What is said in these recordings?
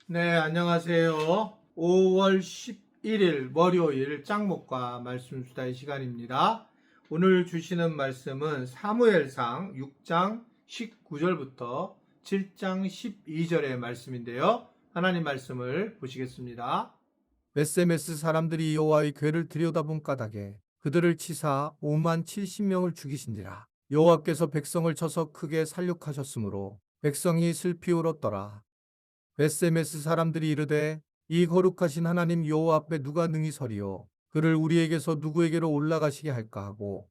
네, 안녕하세요. 5월 11일 월요일 짱목과 말씀 수다의 시간입니다. 오늘 주시는 말씀은 사무엘상 6장 19절부터 7장 12절의 말씀인데요. 하나님 말씀을 보시겠습니다. 벳세메스 사람들이 여호와의 궤를 들여다본 까닭에 그들을 치사 5만 70명을 죽이신지라. 여호와께서 백성을 쳐서 크게 살육하셨으므로 백성이 슬피 울었더라. 벳세메스 사람들이 이르되 이 거룩하신 하나님 여호와 앞에 누가 능히 서리요 그를 우리에게서 누구에게로 올라가시게 할까 하고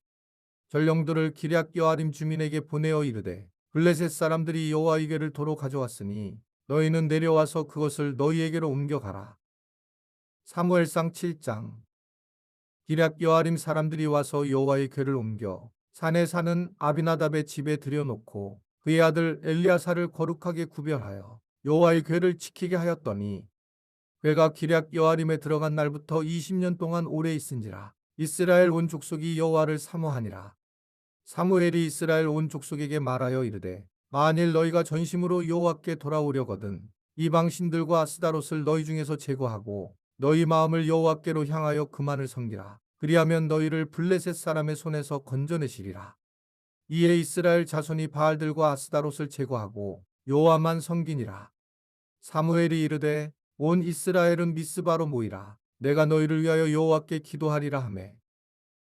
전령들을 기럇 여아림 주민에게 보내어 이르되 블레셋 사람들이 여호와의 궤를 도로 가져왔으니 너희는 내려와서 그것을 너희에게로 옮겨가라. 사무엘상 7장. 기럇 여아림 사람들이 와서 여호와의 궤를 옮겨 산에 사는 아비나답의 집에 들여놓고 그의 아들 엘리야사를 거룩하게 구별하여 여호와의 궤를 지키게 하였더니 궤가 기럇 여아림에 들어간 날부터 20년 동안 오래 있은지라. 이스라엘 온 족속이 여호와를 사모하니라. 사무엘이 이스라엘 온 족속에게 말하여 이르되 만일 너희가 전심으로 여호와께 돌아오려거든 이방 신들과 아스다롯을 너희 중에서 제거하고 너희 마음을 여호와께로 향하여 그만을 섬기라. 그리하면 너희를 블레셋 사람의 손에서 건져내시리라. 이에 이스라엘 자손이 바알들과 아스다롯을 제거하고 여호와만 섬기니라. 사무엘이 이르되 온 이스라엘은 미스바로 모이라. 내가 너희를 위하여 여호와께 기도하리라 하매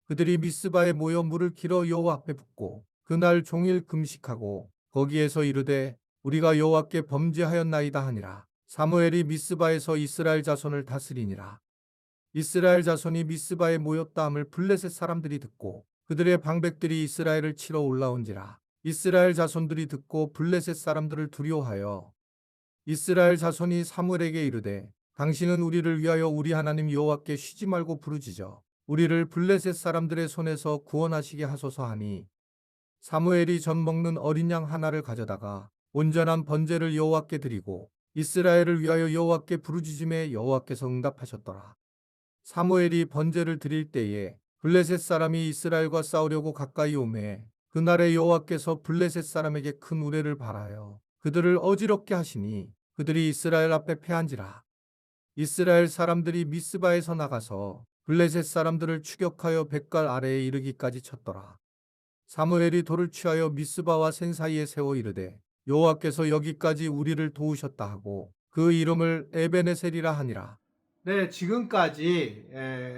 그들이 미스바에 모여 물을 길어 여호와 앞에 붓고 그날 종일 금식하고 거기에서 이르되 우리가 여호와께 범죄하였나이다 하니라. 사무엘이 미스바에서 이스라엘 자손을 다스리니라. 이스라엘 자손이 미스바에 모였다 함을 블레셋 사람들이 듣고 그들의 방백들이 이스라엘을 치러 올라온지라. 이스라엘 자손들이 듣고 블레셋 사람들을 두려워하여 이스라엘 자손이 사무엘에게 이르되 당신은 우리를 위하여 우리 하나님 여호와께 쉬지 말고 부르짖어 우리를 블레셋 사람들의 손에서 구원하시게 하소서 하니 사무엘이 젖 먹는 어린 양 하나를 가져다가 온전한 번제를 여호와께 드리고 이스라엘을 위하여 여호와께 부르짖음에 여호와께서 응답하셨더라. 사무엘이 번제를 드릴 때에 블레셋 사람이 이스라엘과 싸우려고 가까이 오매 그날에 여호와께서 블레셋 사람에게 큰 우레를 발하여 그들을 어지럽게 하시니 그들이 이스라엘 앞에 패한지라. 이스라엘 사람들이 미스바에서 나가서 블레셋 사람들을 추격하여 뱃갈 아래에 이르기까지 쳤더라. 사무엘이 돌을 취하여 미스바와 센 사이에 세워 이르되 여호와께서 여기까지 우리를 도우셨다 하고 그 이름을 에베네셀이라 하니라. 네, 지금까지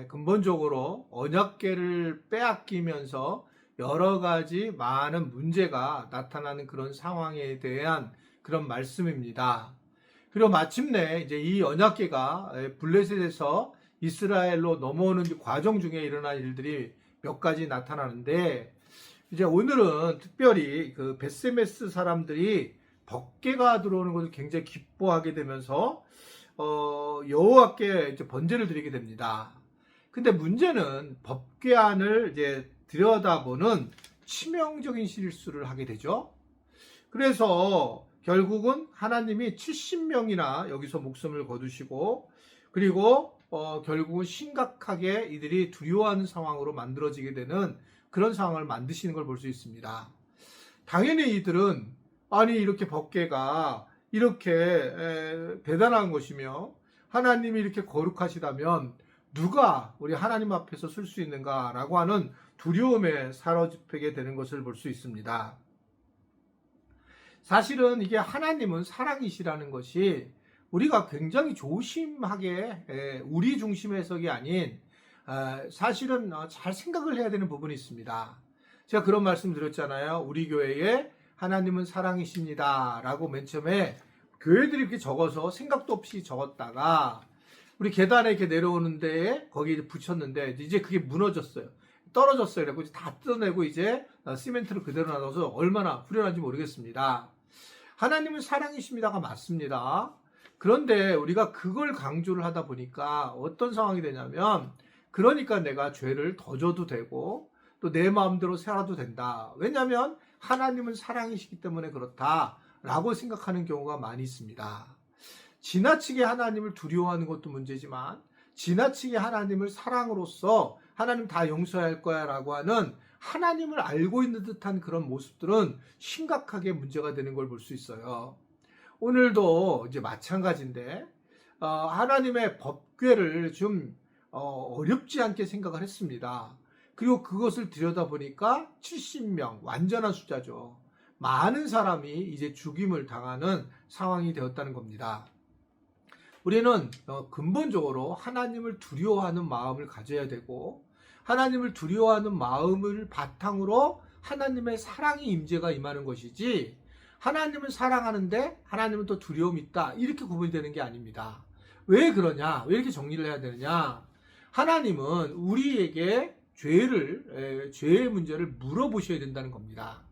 근본적으로 언약궤를 빼앗기면서 여러 가지 많은 문제가 나타나는 그런 상황에 대한 그런 말씀입니다. 그리고 마침내 이제 이 언약궤가 블레셋에서 이스라엘로 넘어오는 과정 중에 일어난 일들이 몇 가지 나타나는데 이제 오늘은 특별히 그 벳세메스 사람들이 법궤가 들어오는 것을 굉장히 기뻐하게 되면서 여호와께 이제 번제를 드리게 됩니다. 근데 문제는 법궤안을 이제 들여다보는 치명적인 실수를 하게 되죠. 그래서 결국은 하나님이 70명이나 여기서 목숨을 거두시고 그리고 결국은 심각하게 이들이 두려워하는 상황으로 만들어지게 되는 그런 상황을 만드시는 걸 볼 수 있습니다. 당연히 이들은 아니 이렇게 법궤가 이렇게 대단한 것이며 하나님이 이렇게 거룩하시다면 누가 우리 하나님 앞에서 쓸 수 있는가라고 하는 두려움에 사로잡히게 되는 것을 볼 수 있습니다. 사실은 이게 하나님은 사랑이시라는 것이 우리가 굉장히 조심하게 우리 중심 해석이 아닌 사실은 잘 생각을 해야 되는 부분이 있습니다. 제가 그런 말씀 드렸잖아요. 우리 교회에 하나님은 사랑이십니다 라고 맨 처음에 교회들이 이렇게 적어서 생각도 없이 적었다가 우리 계단에 이렇게 내려오는데 거기에 붙였는데 이제 그게 무너졌어요. 떨어졌어요. 그래서 다 뜯어내고 이제 시멘트를 그대로 놔둬서 얼마나 후련한지 모르겠습니다. 하나님은 사랑이십니다가 맞습니다. 그런데 우리가 그걸 강조를 하다 보니까 어떤 상황이 되냐면 그러니까 내가 죄를 더 져도 되고 또 내 마음대로 살아도 된다. 왜냐하면 하나님은 사랑이시기 때문에 그렇다라고 생각하는 경우가 많이 있습니다. 지나치게 하나님을 두려워하는 것도 문제지만 지나치게 하나님을 사랑으로서 하나님 다 용서할 거야 라고 하는 하나님을 알고 있는 듯한 그런 모습들은 심각하게 문제가 되는 걸 볼 수 있어요. 오늘도 이제 마찬가지인데, 하나님의 법궤를 좀 어렵지 않게 생각을 했습니다. 그리고 그것을 들여다보니까 70명, 완전한 숫자죠. 많은 사람이 이제 죽임을 당하는 상황이 되었다는 겁니다. 우리는 근본적으로 하나님을 두려워하는 마음을 가져야 되고, 하나님을 두려워하는 마음을 바탕으로 하나님의 사랑의 임재가 임하는 것이지, 하나님을 사랑하는데 하나님은 또 두려움이 있다, 이렇게 구분이 되는 게 아닙니다. 왜 그러냐? 왜 이렇게 정리를 해야 되느냐? 하나님은 우리에게 죄의 문제를 물어보셔야 된다는 겁니다.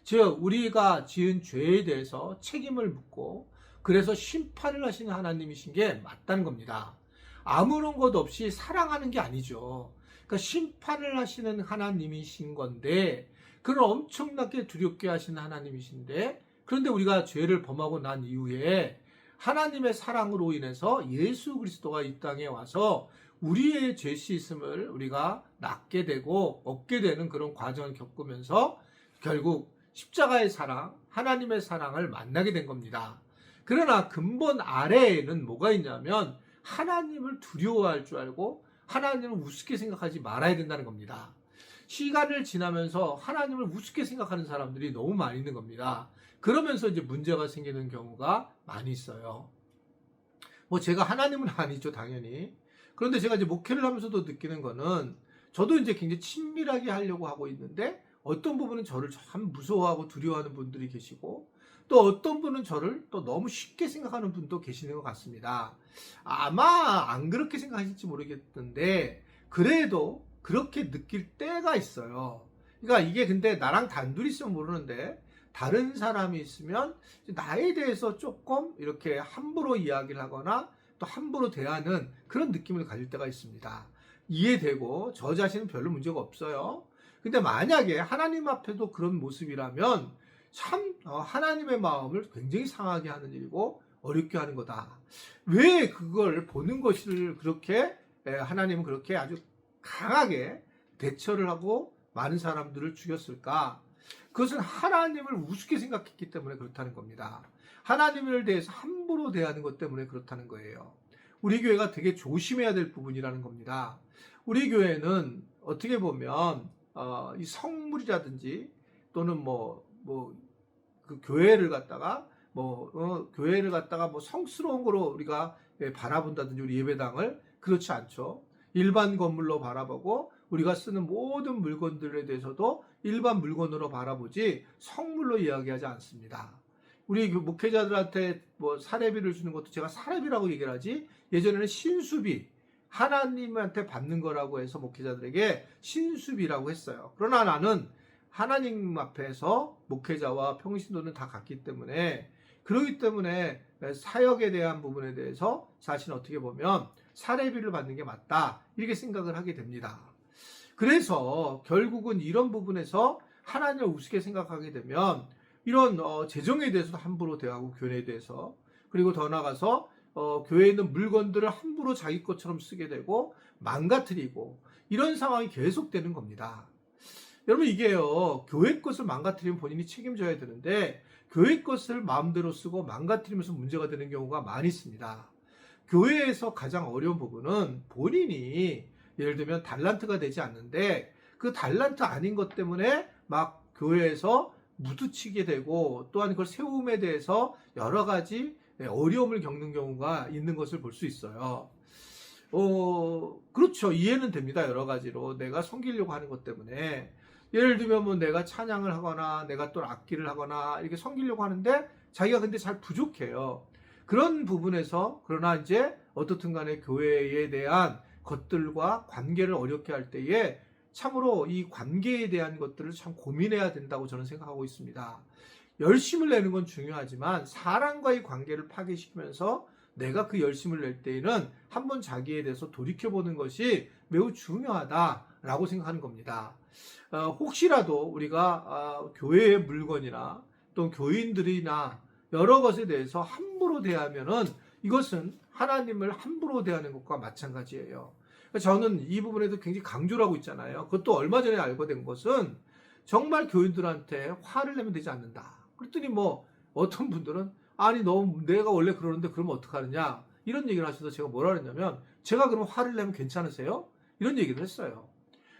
즉, 우리가 지은 죄에 대해서 책임을 묻고, 그래서 심판을 하시는 하나님이신 게 맞다는 겁니다. 아무런 것 없이 사랑하는 게 아니죠. 그러니까 심판을 하시는 하나님이신 건데, 그런 엄청나게 두렵게 하시는 하나님이신데, 그런데 우리가 죄를 범하고 난 이후에 하나님의 사랑으로 인해서 예수 그리스도가 이 땅에 와서 우리의 죄 씻음을 우리가 낳게 되고 얻게 되는 그런 과정을 겪으면서 결국 십자가의 사랑, 하나님의 사랑을 만나게 된 겁니다. 그러나 근본 아래에는 뭐가 있냐면 하나님을 두려워할 줄 알고 하나님을 우습게 생각하지 말아야 된다는 겁니다. 시간을 지나면서 하나님을 우습게 생각하는 사람들이 너무 많이 있는 겁니다. 그러면서 이제 문제가 생기는 경우가 많이 있어요. 뭐 제가 하나님은 아니죠, 당연히. 그런데 제가 이제 목회를 하면서도 느끼는 거는, 저도 이제 굉장히 친밀하게 하려고 하고 있는데 어떤 부분은 저를 참 무서워하고 두려워하는 분들이 계시고, 또 어떤 분은 저를 또 너무 쉽게 생각하는 분도 계시는 것 같습니다. 아마 안 그렇게 생각하실지 모르겠는데 그래도 그렇게 느낄 때가 있어요. 그러니까 이게 근데 나랑 단둘이 있으면 모르는데 다른 사람이 있으면 나에 대해서 조금 이렇게 함부로 이야기를 하거나 또 함부로 대하는 그런 느낌을 가질 때가 있습니다. 이해되고 저 자신은 별로 문제가 없어요. 근데 만약에 하나님 앞에도 그런 모습이라면 참 하나님의 마음을 굉장히 상하게 하는 일이고 어렵게 하는 거다. 왜 그걸 보는 것을 그렇게 하나님은 그렇게 아주 강하게 대처를 하고 많은 사람들을 죽였을까? 그것은 하나님을 우습게 생각했기 때문에 그렇다는 겁니다. 하나님을 대해서 함부로 대하는 것 때문에 그렇다는 거예요. 우리 교회가 되게 조심해야 될 부분이라는 겁니다. 우리 교회는 어떻게 보면 이 성물이라든지 또는 그 교회를 갖다가 성스러운 거로 우리가 바라본다든지 우리 예배당을 그렇지 않죠. 일반 건물로 바라보고 우리가 쓰는 모든 물건들에 대해서도 일반 물건으로 바라보지 성물로 이야기하지 않습니다. 우리 목회자들한테 사례비를 주는 것도 제가 사례비라고 얘기를 하지, 예전에는 신수비, 하나님한테 받는 거라고 해서 목회자들에게 신수비라고 했어요. 그러나 나는 하나님 앞에서 목회자와 평신도는 다 같기 때문에, 그러기 때문에 사역에 대한 부분에 대해서 사실 어떻게 보면 사례비를 받는 게 맞다, 이렇게 생각을 하게 됩니다. 그래서 결국은 이런 부분에서 하나님을 우습게 생각하게 되면 이런 재정에 대해서도 함부로 대하고, 교회에 대해서, 그리고 더 나아가서 교회에 있는 물건들을 함부로 자기 것처럼 쓰게 되고 망가뜨리고, 이런 상황이 계속되는 겁니다. 여러분, 이게요, 교회 것을 망가뜨리면 본인이 책임져야 되는데 교회 것을 마음대로 쓰고 망가뜨리면서 문제가 되는 경우가 많이 있습니다. 교회에서 가장 어려운 부분은 본인이 예를 들면 달란트가 되지 않는데 그 달란트 아닌 것 때문에 막 교회에서 무드치게 되고, 또한 그걸 세움에 대해서 여러 가지 어려움을 겪는 경우가 있는 것을 볼 수 있어요. 그렇죠. 이해는 됩니다. 여러 가지로 내가 섬기려고 하는 것 때문에. 예를 들면 내가 찬양을 하거나 내가 또 악기를 하거나 이렇게 섬기려고 하는데 자기가 근데 잘 부족해요. 그런 부분에서, 그러나 이제 어떻든 간에 교회에 대한 것들과 관계를 어렵게 할 때에 참으로 이 관계에 대한 것들을 참 고민해야 된다고 저는 생각하고 있습니다. 열심을 내는 건 중요하지만 사람과의 관계를 파괴시키면서 내가 그 열심을 낼 때에는 한번 자기에 대해서 돌이켜보는 것이 매우 중요하다라고 생각하는 겁니다. 혹시라도 우리가 교회의 물건이나 또 교인들이나 여러 것에 대해서 함부로 대하면은 이것은 하나님을 함부로 대하는 것과 마찬가지예요. 저는 이 부분에도 굉장히 강조를 하고 있잖아요. 그것도 얼마 전에 알고 된 것은 정말 교인들한테 화를 내면 되지 않는다. 그랬더니 어떤 분들은 아니 내가 원래 그러는데 그러면 어떡하느냐 이런 얘기를 하셔서 제가 뭐라 그랬냐면 제가 그럼 화를 내면 괜찮으세요? 이런 얘기를 했어요.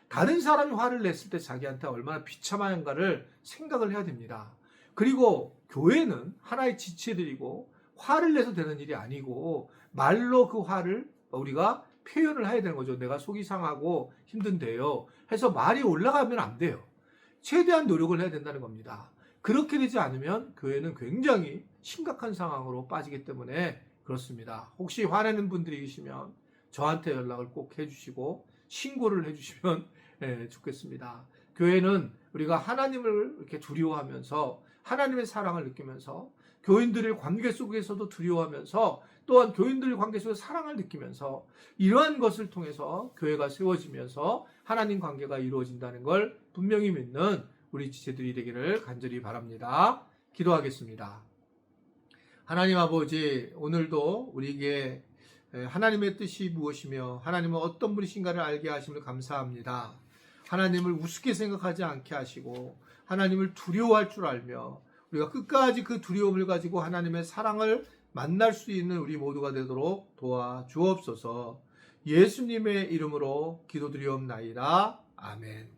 다른 사람이 화를 냈을 때 자기한테 얼마나 비참한가를 생각을 해야 됩니다. 그리고 교회는 하나의 지체들이고 화를 내서 되는 일이 아니고 말로 그 화를 우리가 표현을 해야 되는 거죠. 내가 속이 상하고 힘든데요. 해서 말이 올라가면 안 돼요. 최대한 노력을 해야 된다는 겁니다. 그렇게 되지 않으면 교회는 굉장히 심각한 상황으로 빠지기 때문에 그렇습니다. 혹시 화내는 분들이 계시면 저한테 연락을 꼭 해주시고 신고를 해주시면 좋겠습니다. 교회는 우리가 하나님을 이렇게 두려워하면서 하나님의 사랑을 느끼면서 교인들의 관계 속에서도 두려워하면서 또한 교인들의 관계 속에서 사랑을 느끼면서 이러한 것을 통해서 교회가 세워지면서 하나님 관계가 이루어진다는 걸 분명히 믿는 우리 지체들이 되기를 간절히 바랍니다. 기도하겠습니다. 하나님 아버지, 오늘도 우리에게 하나님의 뜻이 무엇이며 하나님은 어떤 분이신가를 알게 하심을 감사합니다. 하나님을 우습게 생각하지 않게 하시고 하나님을 두려워할 줄 알며 우리가 끝까지 그 두려움을 가지고 하나님의 사랑을 만날 수 있는 우리 모두가 되도록 도와주옵소서. 예수님의 이름으로 기도드리옵나이다. 아멘.